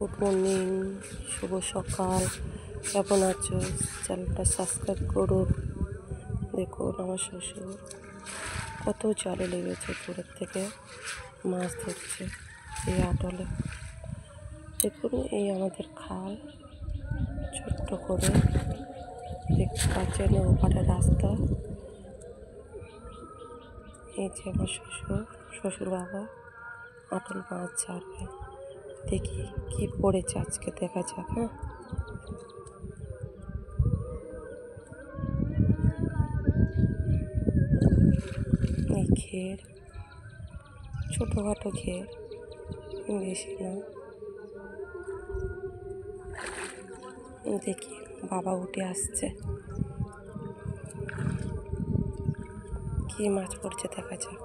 Good morning, শুভ সকাল। কেমন আছো? চ্যানেলটা সাবস্ক্রাইব করুন। দেখুন আমার শ্বশুর কত জলে লেগেছে, দূরের থেকে মাছ ধরছে এই আটলে। দেখুন এই আমাদের খাল, ছোট্ট করে দেখতে পাচ্ছেন ওপারে রাস্তা। এই যে আমার শ্বশুর বাবা আটল মাছ ছাড়বে। দেখি কি পড়েছে আজকে, দেখা যাক। হ্যাঁ, এই ঘের, ছোটোখাটো ঘের, বেশি না। দেখি বাবা উঠে আসছে, কি মাছ পড়ছে দেখা যাক।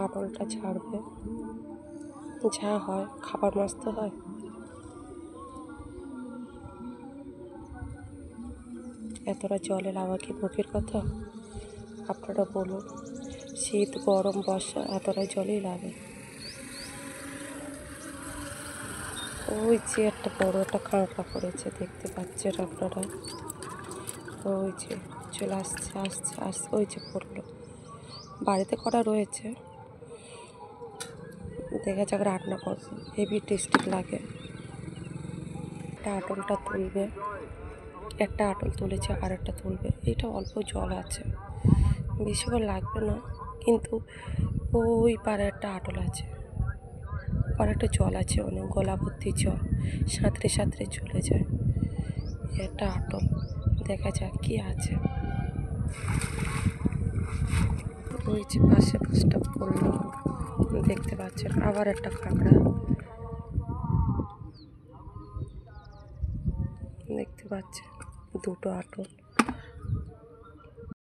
আটলটা ছাড়বে, যা হয় খাবার মাছ তো হয়। এতটা জলে নামা কি মুখের কথা? আপনারা বলুন, শীত গরম বর্ষা এতটা জলেই লাগে। ওই যে একটা বড় একটা কাঁকড়া পড়েছে, দেখতে পাচ্ছেন আপনারা? ওই যে চলে আসছে আসছে আসছে, ওই যে পড়লো। বাড়িতে করা রয়েছে, দেখা যাক রান্না করবো, হেভি টেস্টি লাগে। একটা আটলটা তুলবে, একটা আটল তুলেছে আর একটা তুলবে। এটা অল্প জল আছে, বেশিবার লাগবে না, কিন্তু ওই পারে একটা আটল আছে, আর একটা জল আছে, অনেক গলা ভর্তি জল, সাঁতরে সাঁতরে চলে যায়। একটা আটল, দেখা যাক কি আছে। ওই যে পাশে মাছটা পড়লো, দেখতে পাচ্ছেন। আবার একটা কাঁকড়া দেখতে পাচ্ছেন, দুটো আটল।